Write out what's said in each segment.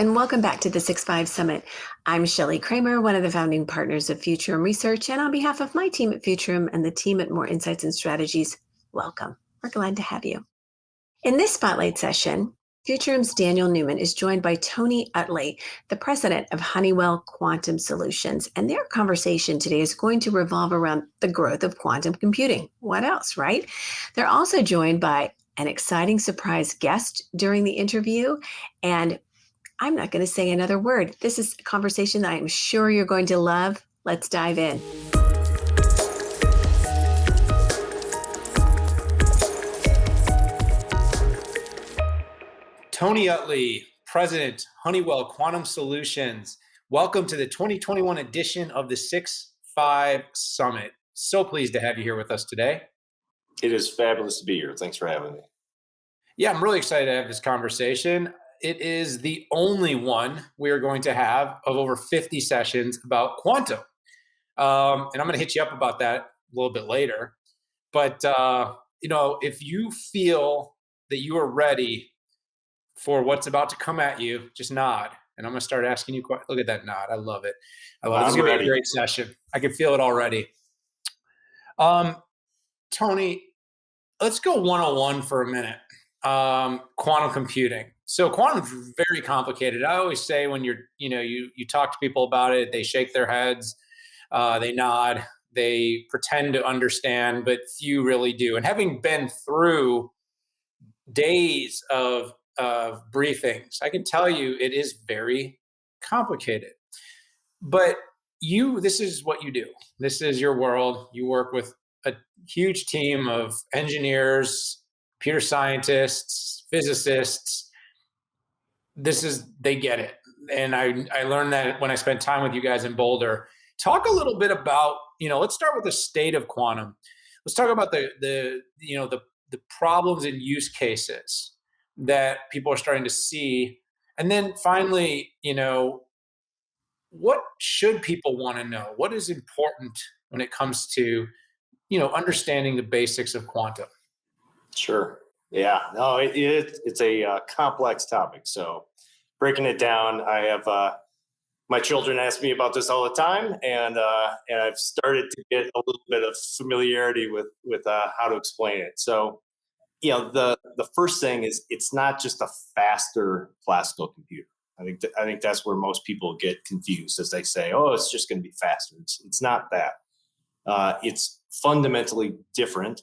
and welcome back to the 6-5 Summit. I'm Shelley Kramer, one of the founding partners of Futurum Research, and on behalf of my team at Futurum and the team at More Insights and Strategies, welcome. We're glad to have you. In this spotlight session, Futurum's Daniel Newman is joined by Tony Uttley, the president of Honeywell Quantum Solutions, and their conversation today is going to revolve around the growth of quantum computing. What else, right? They're also joined by an exciting surprise guest during the interview, and I'm not going to say another word. This is a conversation that I'm sure you're going to love. Let's dive in. Tony Uttley, President, Honeywell Quantum Solutions. Welcome to the 2021 edition of the 6-5 Summit. So pleased to have you here with us today. It is fabulous to be here. Thanks for having me. Yeah, I'm really excited to have this conversation. It is the only one we are going to have of over 50 sessions about quantum. And I'm going to hit you up about that a little bit later. But, if you feel that you are ready for what's about to come at you, just nod. And I'm going to start asking you, look at that nod. I love it. I love it. This is going to be a great session. I can feel it already. Tony, let's go 101 for a minute. Quantum computing. So quantum is very complicated. I always say when you talk to people about it, they shake their heads, they nod, they pretend to understand, but few really do. And having been through days of briefings, I can tell you it is very complicated. But this is what you do. This is your world. You work with a huge team of engineers, computer scientists, physicists. They get it. And I learned that when I spent time with you guys in Boulder. Talk a little bit about, let's start with the state of quantum. Let's talk about the problems and use cases that people are starting to see. And then finally, what should people want to know? What is important when it comes to, understanding the basics of quantum? Sure. Yeah. No, it's a complex topic. So breaking it down, I have my children ask me about this all the time, and I've started to get a little bit of familiarity with how to explain it. So, the first thing is it's not just a faster classical computer. I think that's where most people get confused as they say, "Oh, it's just going to be faster." It's not that. It's fundamentally different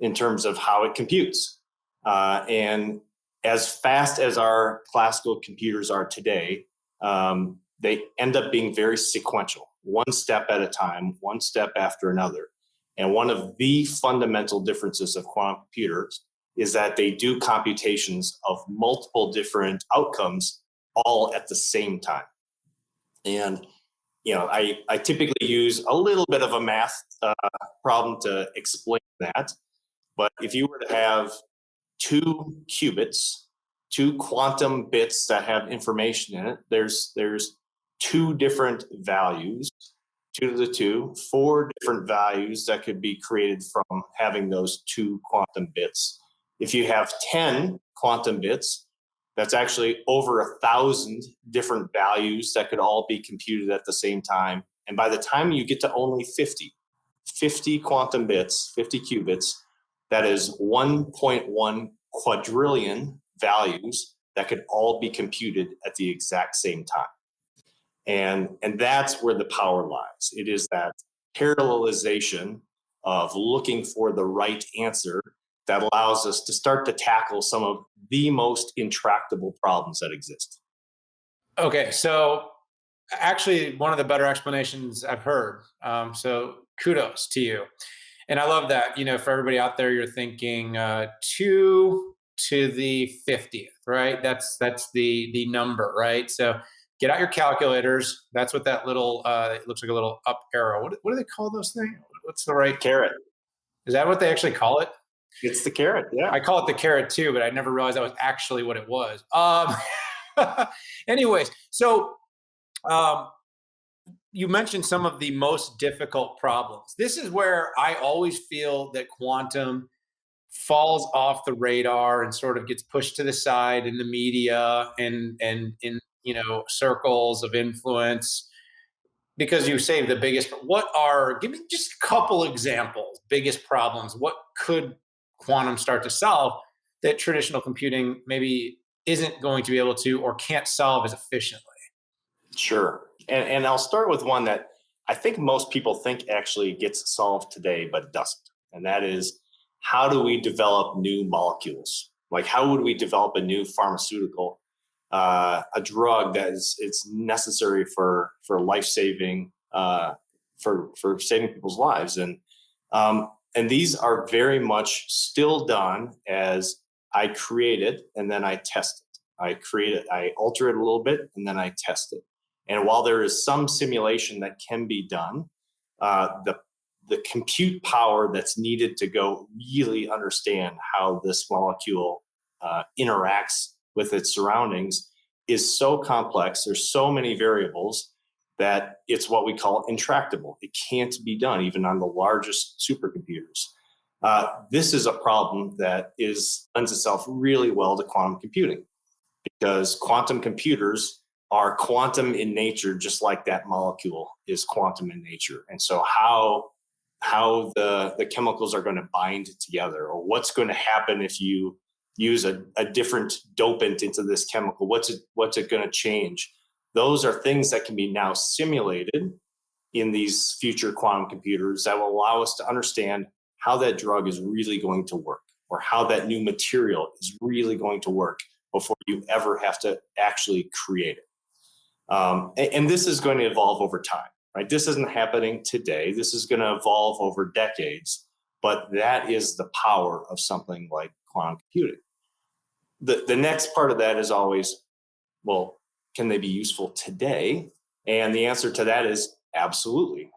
in terms of how it computes. And as fast as our classical computers are today, they end up being very sequential, one step at a time, one step after another. And one of the fundamental differences of quantum computers is that they do computations of multiple different outcomes all at the same time. And I typically use a little bit of a math problem to explain that. But if you were to have two qubits, two quantum bits that have information in it, there's two different values, 2 to the 2, 4 different values that could be created from having those two quantum bits. If you have 10 quantum bits, that's actually over 1,000 different values that could all be computed at the same time. And by the time you get to only 50 quantum bits, 50 qubits, that is 1.1 quadrillion values that could all be computed at the exact same time. And that's where the power lies. It is that parallelization of looking for the right answer that allows us to start to tackle some of the most intractable problems that exist. Okay, so actually one of the better explanations I've heard. So kudos to you. And I love that, for everybody out there, you're thinking 2 to the 50th, right? That's the number, right? So get out your calculators. That's what that little, it looks like a little up arrow. What do they call those things? What's the right? Caret. Is that what they actually call it? It's the caret, yeah. I call it the caret too, but I never realized that was actually what it was. Anyways, so you mentioned some of the most difficult problems. This is where I always feel that quantum falls off the radar and sort of gets pushed to the side in the media and in circles of influence, because you say the biggest, give me just a couple examples, biggest problems. What could quantum start to solve that traditional computing maybe isn't going to be able to or can't solve as efficiently? Sure. And I'll start with one that I think most people think actually gets solved today, but doesn't. And that is, how do we develop new molecules? Like, how would we develop a new pharmaceutical, a drug that is it's necessary for life saving, for saving people's lives? And these are very much still done as I create it and then I test it. I create it, I alter it a little bit, and then I test it. And while there is some simulation that can be done, the compute power that's needed to go really understand how this molecule interacts with its surroundings is so complex. There's so many variables that it's what we call intractable. It can't be done even on the largest supercomputers. This is a problem that lends itself really well to quantum computing, because quantum computers are quantum in nature, just like that molecule is quantum in nature. And so how the chemicals are going to bind together, or what's going to happen if you use a different dopant into this chemical, what's it going to change? Those are things that can be now simulated in these future quantum computers that will allow us to understand how that drug is really going to work, or how that new material is really going to work before you ever have to actually create it. And this is going to evolve over time, right? This isn't happening today. This is going to evolve over decades, but that is the power of something like quantum computing. The next part of that is always, well, can they be useful today? And the answer to that is absolutely.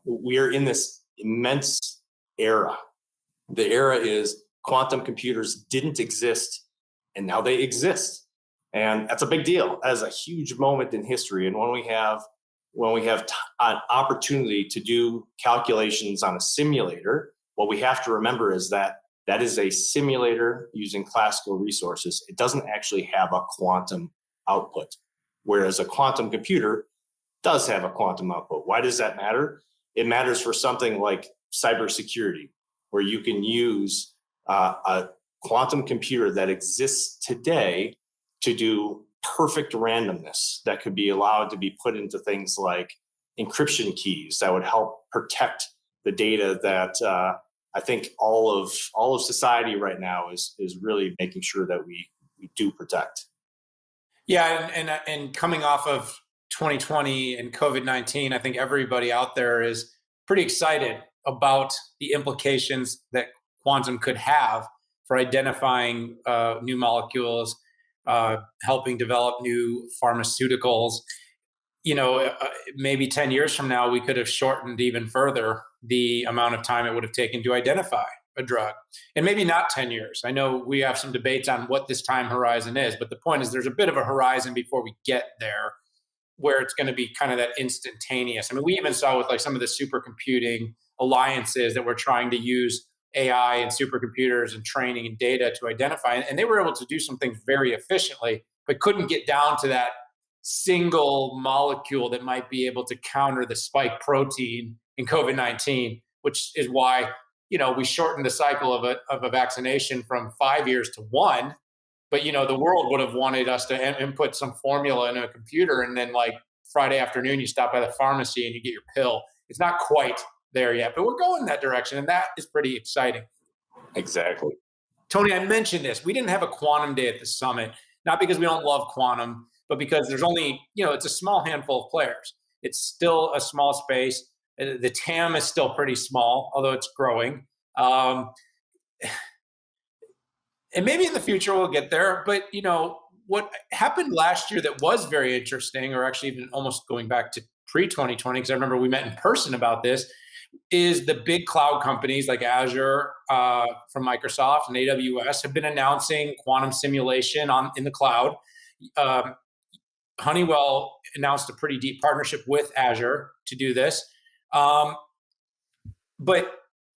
We are in this immense era. The era is quantum computers didn't exist, and now they exist. And that's a big deal. That is a huge moment in history. And when we have an opportunity to do calculations on a simulator, what we have to remember is that is a simulator using classical resources. It doesn't actually have a quantum output, whereas a quantum computer does have a quantum output. Why does that matter? It matters for something like cybersecurity, where you can use a quantum computer that exists today to do perfect randomness that could be allowed to be put into things like encryption keys that would help protect the data that I think all of society right now is really making sure that we do protect. Yeah, and coming off of 2020 and COVID-19, I think everybody out there is pretty excited about the implications that quantum could have for identifying new molecules, helping develop new pharmaceuticals. Maybe 10 years from now, we could have shortened even further the amount of time it would have taken to identify a drug. And maybe not 10 years. I know we have some debates on what this time horizon is, but the point is there's a bit of a horizon before we get there where it's going to be kind of that instantaneous. I mean, we even saw with like some of the supercomputing alliances that were trying to use AI and supercomputers and training and data to identify, and they were able to do some things very efficiently, but couldn't get down to that single molecule that might be able to counter the spike protein in COVID-19, which is why, we shortened the cycle of a vaccination from 5 years to 1. But, the world would have wanted us to input some formula in a computer, and then like Friday afternoon, you stop by the pharmacy and you get your pill. It's not quite there yet, but we're going in that direction, and that is pretty exciting. Exactly. Tony, I mentioned this. We didn't have a quantum day at the summit, not because we don't love quantum, but because there's only, it's a small handful of players. It's still a small space. The TAM is still pretty small, although it's growing. And maybe in the future we'll get there. But, what happened last year that was very interesting, or actually even almost going back to pre-2020, because I remember we met in person about this, is the big cloud companies like Azure from Microsoft and AWS have been announcing quantum simulation in the cloud. Honeywell announced a pretty deep partnership with Azure to do this. But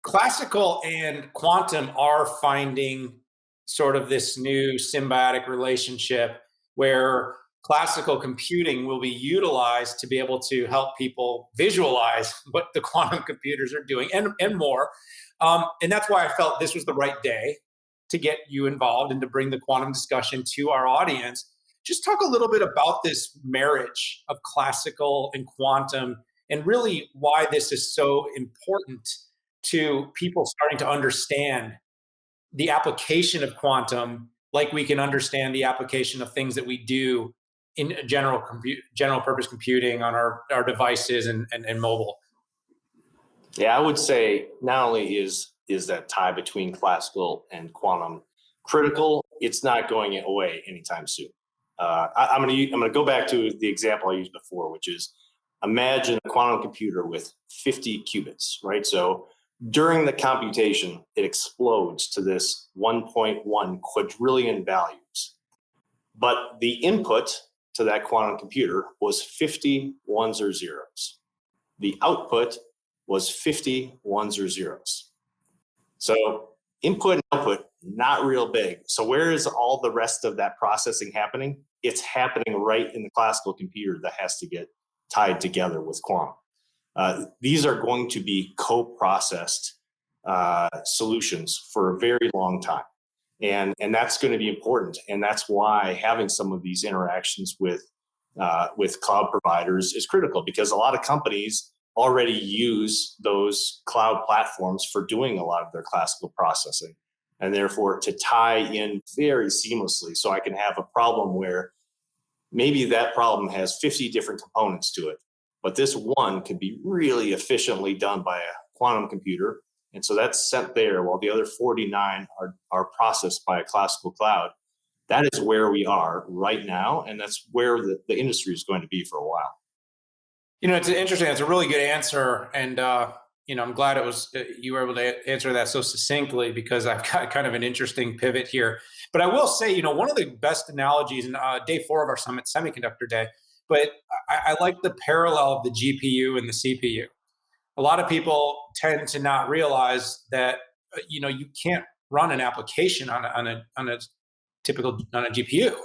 classical and quantum are finding sort of this new symbiotic relationship where classical computing will be utilized to be able to help people visualize what the quantum computers are doing and more. And that's why I felt this was the right day to get you involved and to bring the quantum discussion to our audience. Just talk a little bit about this marriage of classical and quantum and really why this is so important to people starting to understand the application of quantum, like we can understand the application of things that we do in general purpose computing on our devices and mobile. Yeah, I would say not only is that tie between classical and quantum critical, it's not going away anytime soon. I'm going to go back to the example I used before, which is imagine a quantum computer with 50 qubits, right? So during the computation, it explodes to this 1.1 quadrillion values. But the input to that quantum computer was 50 ones or zeros. The output was 50 ones or zeros. So input and output, not real big. So where is all the rest of that processing happening? It's happening right in the classical computer that has to get tied together with quantum. These are going to be co-processed solutions for a very long time. And that's going to be important. And that's why having some of these interactions with cloud providers is critical, because a lot of companies already use those cloud platforms for doing a lot of their classical processing, and therefore to tie in very seamlessly. So I can have a problem where maybe that problem has 50 different components to it, but this one can be really efficiently done by a quantum computer. And so that's sent there while the other 49 are processed by a classical cloud. That is where we are right now. And that's where the industry is going to be for a while. It's interesting. It's a really good answer. And, I'm glad you were able to answer that so succinctly, because I've got kind of an interesting pivot here. But I will say, one of the best analogies in day 4 of our summit, Semiconductor Day, but I like the parallel of the GPU and the CPU. A lot of people tend to not realize that, you can't run an application on a GPU.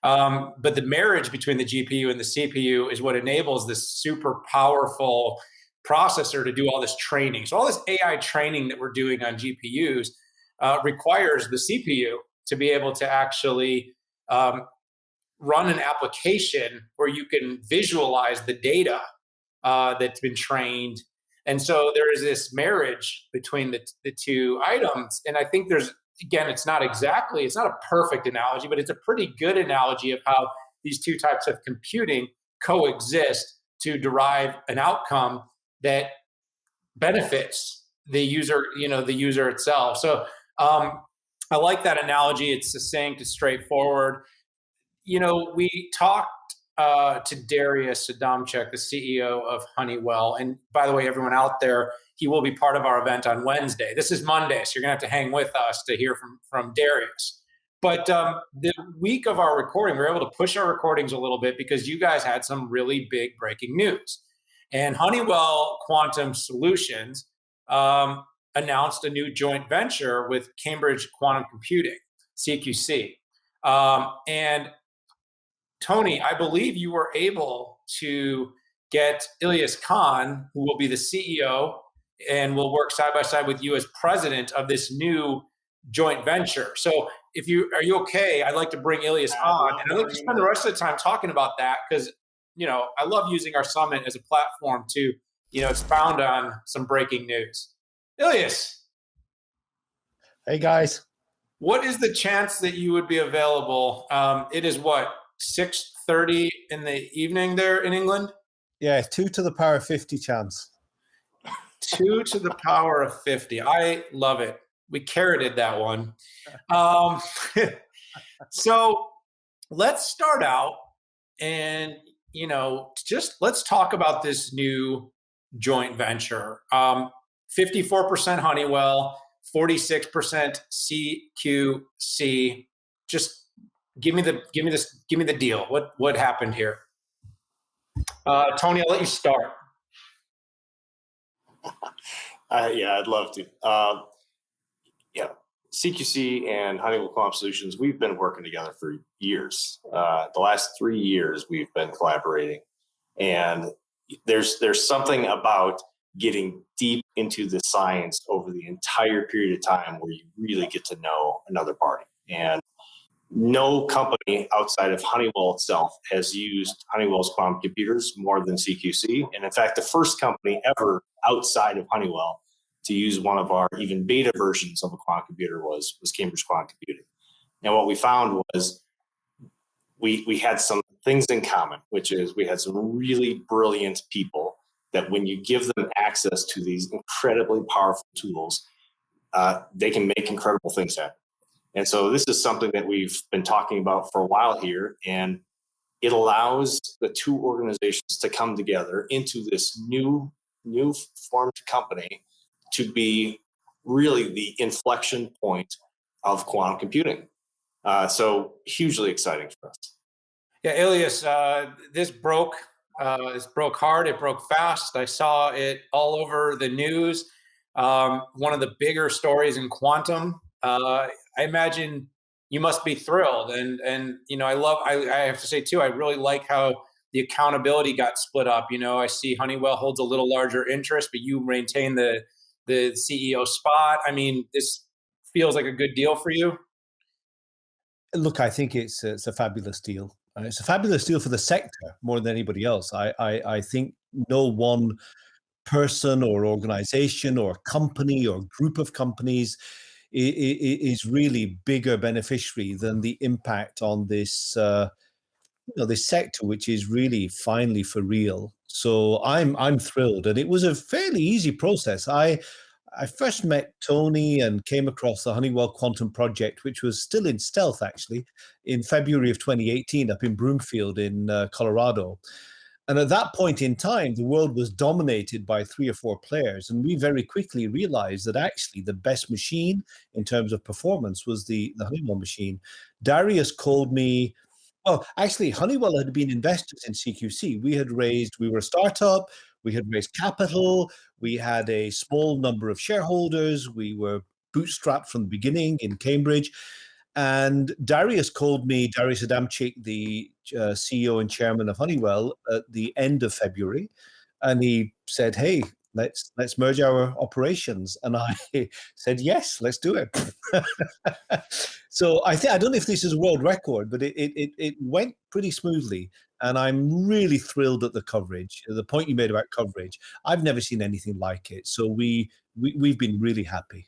But the marriage between the GPU and the CPU is what enables this super powerful processor to do all this training. So all this AI training that we're doing on GPUs requires the CPU to be able to actually run an application where you can visualize the data that's been trained. And so there is this marriage between the two items. And I think again, it's not a perfect analogy, but it's a pretty good analogy of how these two types of computing coexist to derive an outcome that benefits the user, the user itself. So I like that analogy. It's succinct, it's straightforward. We talked to Darius Adamczyk, the CEO of Honeywell. And by the way, everyone out there, he will be part of our event on Wednesday. This is Monday, so you're going to have to hang with us to hear from Darius. But the week of our recording, we were able to push our recordings a little bit because you guys had some really big breaking news. And Honeywell Quantum Solutions announced a new joint venture with Cambridge Quantum Computing, CQC. And Tony, I believe you were able to get Ilyas Khan, who will be the CEO and will work side by side with you as president of this new joint venture. So are you okay? I'd like to bring Ilyas on, and I'd like to spend the rest of the time talking about that, because, I love using our summit as a platform to, expound on some breaking news. Ilyas. Hey, guys. What is the chance that you would be available? It is what, 6:30 in the evening there in England? Yeah, 2 to the power of 50 chance. 2 to the power of 50. I love it. We carroted that one. So let's start out and, let's talk about this new joint venture. 54% Honeywell, 46% CQC. Just give me the deal. What happened here? Tony, I'll let you start. Yeah, I'd love to. CQC and Honeywell Quantum Solutions, we've been working together for years. The last 3 years, we've been collaborating, and there's something about getting deep into the science over the entire period of time where you really get to know another party. And no company outside of Honeywell itself has used Honeywell's quantum computers more than CQC. And in fact, the first company ever outside of Honeywell to use one of our even beta versions of a quantum computer was Cambridge Quantum Computing. And what we found was we had some things in common, which is we had some really brilliant people that when you give them access to these incredibly powerful tools, they can make incredible things happen. And so this is something that we've been talking about for a while here, and it allows the two organizations to come together into this new formed company to be really the inflection point of quantum computing. So hugely exciting for us. Yeah, Elias, this broke hard. It broke fast. I saw it all over the news. One of the bigger stories in quantum. I imagine you must be thrilled, and I have to say too, I really like how the accountability got split up. I see Honeywell holds a little larger interest, but you maintain the CEO spot. I mean, this feels like a good deal for you. Look, I think it's a fabulous deal. It's a fabulous deal for the sector more than anybody else. I think no one person or organization or company or group of companies is really bigger beneficiary than the impact on this this sector, which is really finally for real. So I'm thrilled, and it was a fairly easy process. I first met Tony and came across the Honeywell Quantum Project, which was still in stealth, actually, in February of 2018 up in Broomfield in Colorado. And at that point in time, the world was dominated by 3 or 4 players. And we very quickly realized that actually the best machine in terms of performance was the Honeywell machine. Darius called me. Well, actually, Honeywell had been investors in CQC. We were a startup, we had raised capital, we had a small number of shareholders, we were bootstrapped from the beginning in Cambridge. And Darius called me, Darius Adamczyk, the CEO and chairman of Honeywell, at the end of February. And he said, hey, let's merge our operations. And I said, yes, let's do it. So I don't know if this is a world record, but it went pretty smoothly. And I'm really thrilled at the coverage. The point you made about coverage, I've never seen anything like it. So we've been really happy.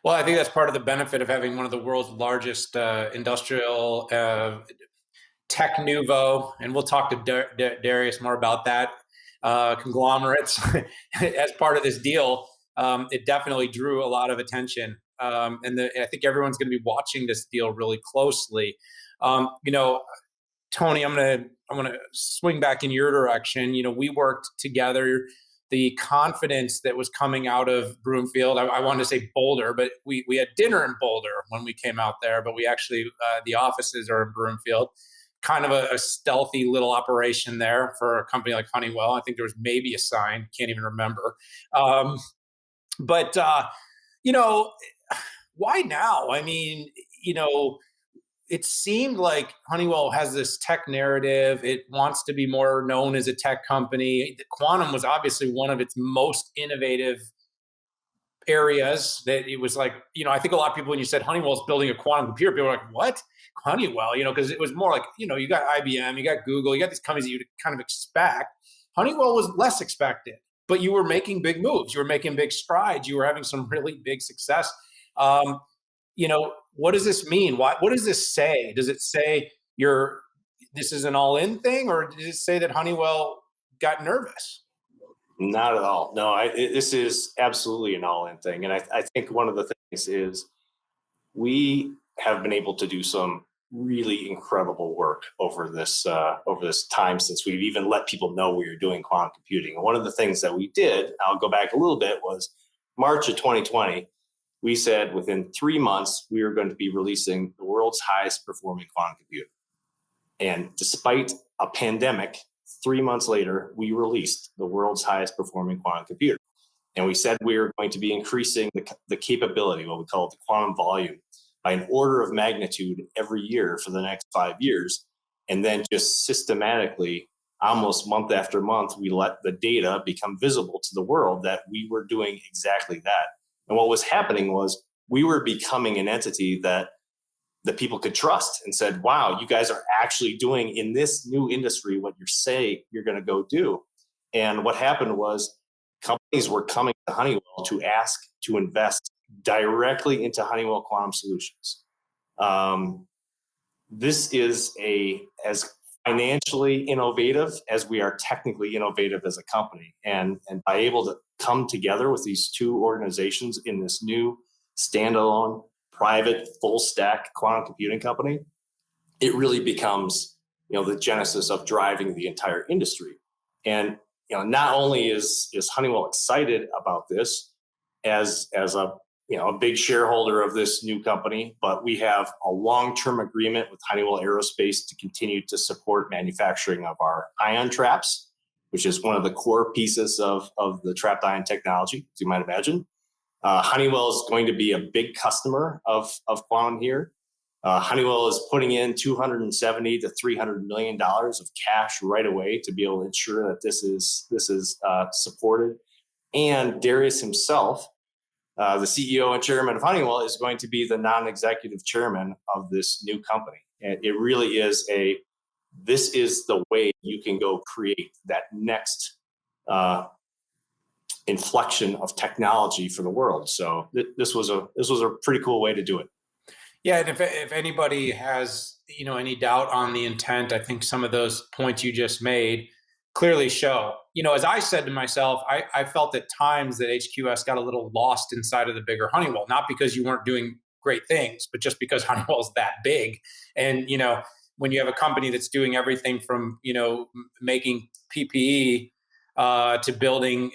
Well, I think that's part of the benefit of having one of the world's largest industrial tech nouveau, and we'll talk to Darius more about that, conglomerates as part of this deal. It definitely drew a lot of attention, and I think everyone's going to be watching this deal really closely. Tony, I'm gonna swing back in your direction. We worked together. The confidence that was coming out of Broomfield, I wanted to say Boulder, but we had dinner in Boulder when we came out there, but we actually, the offices are in Broomfield. Kind of a stealthy little operation there for a company like Honeywell. I think there was maybe a sign, can't even remember. But why now? I mean, it seemed like Honeywell has this tech narrative. It wants to be more known as a tech company. Quantum was obviously one of its most innovative areas. That it was like, I think a lot of people, when you said Honeywell's building a quantum computer, people were like, what? Honeywell, because it was more like, you got IBM, you got Google, you got these companies that you would kind of expect. Honeywell was less expected, but you were making big moves. You were making big strides. You were having some really big success. What does this mean? What does this say? Does it say this is an all-in thing, or does it say that Honeywell got nervous? Not at all. No, this is absolutely an all-in thing. And I think one of the things is we have been able to do some really incredible work over this time since we've even let people know we were doing quantum computing. And one of the things that we did, I'll go back a little bit, was March of 2020. We said within 3 months, we were going to be releasing the world's highest performing quantum computer. And despite a pandemic, 3 months later, we released the world's highest performing quantum computer. And we said we were going to be increasing the capability, what we call the quantum volume, by an order of magnitude every year for the next 5 years. And then just systematically, almost month after month, we let the data become visible to the world that we were doing exactly that. And what was happening was we were becoming an entity that the people could trust and said, wow, you guys are actually doing in this new industry what you say you're going to go do. And what happened was companies were coming to Honeywell to ask to invest directly into Honeywell Quantum Solutions. This is as financially innovative as we are technically innovative as a company. And by able to come together with these two organizations in this new standalone, private, full stack quantum computing company, it really becomes, the genesis of driving the entire industry. And not only is Honeywell excited about this as a big shareholder of this new company, but we have a long-term agreement with Honeywell Aerospace to continue to support manufacturing of our ion traps, which is one of the core pieces of the trapped ion technology, as you might imagine. Honeywell is going to be a big customer of quantum here. Honeywell is putting in $270 to $300 million of cash right away to be able to ensure that this is supported. And Darius himself, the CEO and chairman of Honeywell, is going to be the non-executive chairman of this new company. And it really is this is the way you can go create that next inflection of technology for the world. So this was a pretty cool way to do it. Yeah, and if anybody has any doubt on the intent, I think some of those points you just made clearly show. As I said to myself, I felt at times that HQS got a little lost inside of the bigger Honeywell, not because you weren't doing great things, but just because Honeywell's that big. And when you have a company that's doing everything from making PPE to building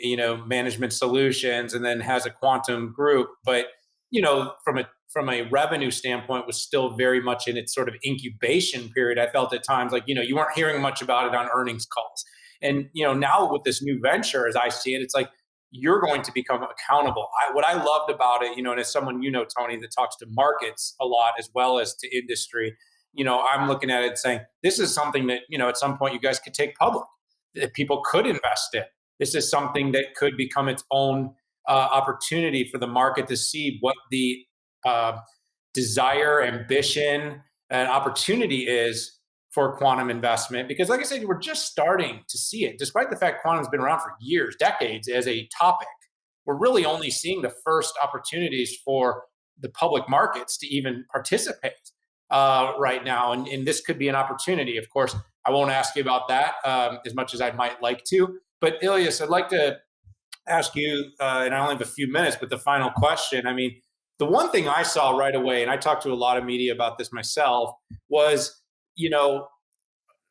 management solutions, and then has a quantum group, but from a revenue standpoint was still very much in its sort of incubation period. I felt at times like you weren't hearing much about it on earnings calls. And now with this new venture, as I see it, it's like you're going to become accountable. What I loved about it, and as someone Tony, that talks to markets a lot as well as to industry, I'm looking at it saying this is something that at some point you guys could take public, that people could invest in. This is something that could become its own opportunity for the market to see what the desire, ambition, and opportunity is for quantum investment. Because like I said, we're just starting to see it. Despite the fact quantum's been around for years, decades as a topic, we're really only seeing the first opportunities for the public markets to even participate right now. And this could be an opportunity. Of course, I won't ask you about that as much as I might like to. But Ilyas, I'd like to ask you, and I only have a few minutes, but the final question. I mean, the one thing I saw right away, and I talked to a lot of media about this myself, was,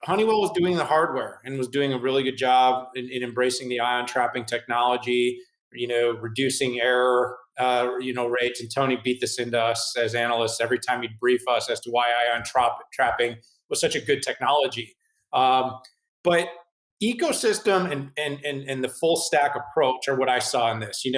Honeywell was doing the hardware and was doing a really good job in embracing the ion trapping technology, reducing error, rates. And Tony beat this into us as analysts every time he'd brief us as to why ion trapping was such a good technology. But ecosystem and the full stack approach are what I saw in this. You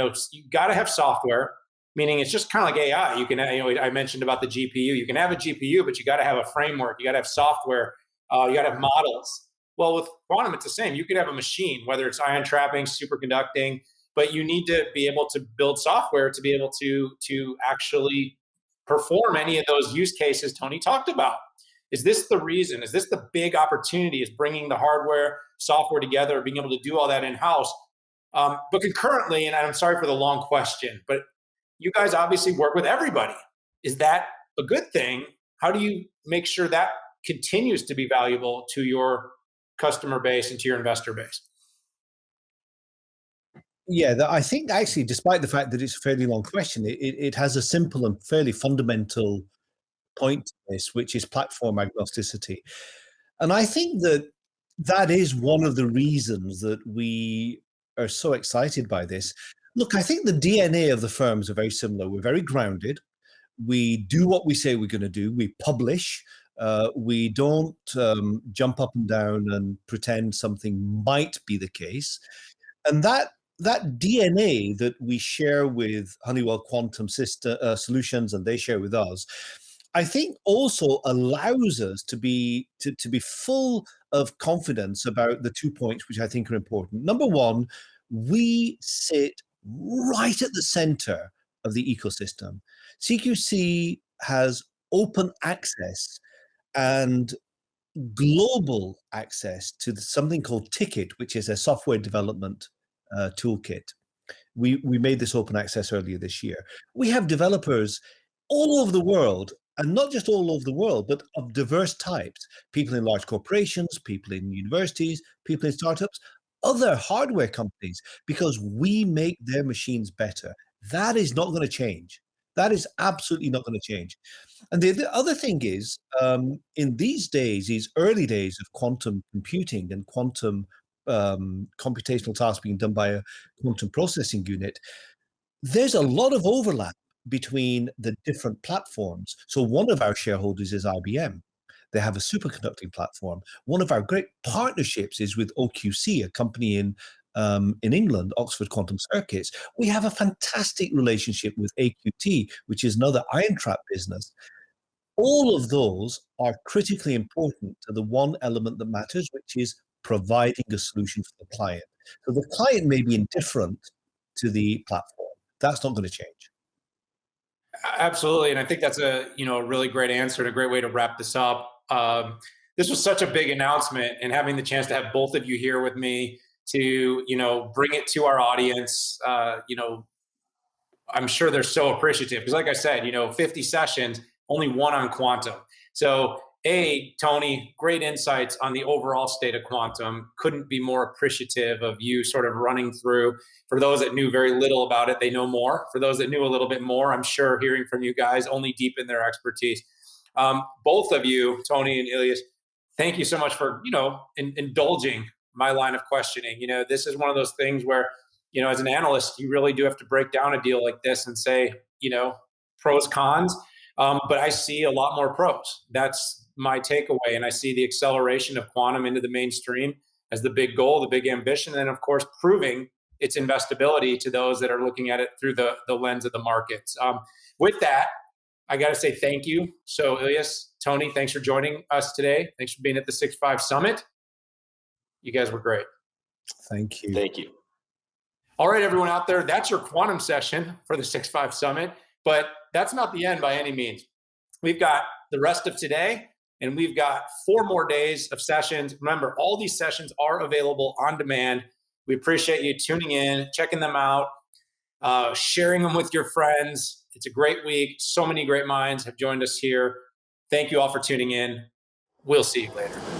got to have software, meaning it's just kind of like AI. You can, I mentioned about the GPU. You can have a GPU, but you got to have a framework. You got to have software. You got to have models. Well, with quantum, it's the same. You could have a machine, whether it's ion trapping, superconducting, but you need to be able to build software to be able to actually perform any of those use cases Tony talked about. Is this the reason? Is this the big opportunity? Is bringing the hardware, software together, being able to do all that in-house? But concurrently, and I'm sorry for the long question, but you guys obviously work with everybody. Is that a good thing? How do you make sure that continues to be valuable to your customer base and to your investor base? Yeah, I think actually, despite the fact that it's a fairly long question, it has a simple and fairly fundamental point to this, which is platform agnosticity. And I think that is one of the reasons that we are so excited by this. Look, I think the DNA of the firms are very similar. We're very grounded. We do what we say we're going to do. We publish. We don't jump up and down and pretend something might be the case. And that that DNA that we share with Honeywell Quantum Solutions and they share with us, I think also allows us to be full of confidence about the 2 points which I think are important. Number one, we sit right at the center of the ecosystem. CQC has open access and global access to something called Ticket, which is a software development toolkit. We made this open access earlier this year. We have developers all over the world, and not just all over the world, but of diverse types. People in large corporations, people in universities, people in startups, other hardware companies, because we make their machines better. That is not going to change. That is absolutely not going to change. And the other thing is, in these days, these early days of quantum computing and quantum computational tasks being done by a quantum processing unit, there's a lot of overlap between the different platforms. So one of our shareholders is IBM. They have a superconducting platform. One of our great partnerships is with OQC, a company in England, Oxford Quantum Circuits. We have a fantastic relationship with AQT, which is another ion trap business. All of those are critically important to the one element that matters, which is providing a solution for the client. So the client may be indifferent to the platform. That's not going to change. Absolutely, and I think that's a really great answer and a great way to wrap this up. This was such a big announcement, and having the chance to have both of you here with me to bring it to our audience, I'm sure they're so appreciative because, like I said, 50 sessions, only one on quantum. So, Tony, great insights on the overall state of quantum. Couldn't be more appreciative of you sort of running through. For those that knew very little about it, they know more. For those that knew a little bit more, I'm sure hearing from you guys only deepened their expertise. Both of you, Tony and Ilyas, thank you so much for indulging my line of questioning. This is one of those things where as an analyst, you really do have to break down a deal like this and say, pros, cons. But I see a lot more pros. That's my takeaway. And I see the acceleration of quantum into the mainstream as the big goal, the big ambition, and of course, proving its investability to those that are looking at it through the lens of the markets. With that, I got to say thank you. So Ilyas, Tony, thanks for joining us today. Thanks for being at the 6.5 Summit. You guys were great. Thank you. Thank you. All right, everyone out there, that's your quantum session for the 6.5 Summit. But that's not the end by any means. We've got the rest of today, and we've got 4 more days of sessions. Remember, all these sessions are available on demand. We appreciate you tuning in, checking them out, sharing them with your friends. It's a great week. So many great minds have joined us here. Thank you all for tuning in. We'll see you later.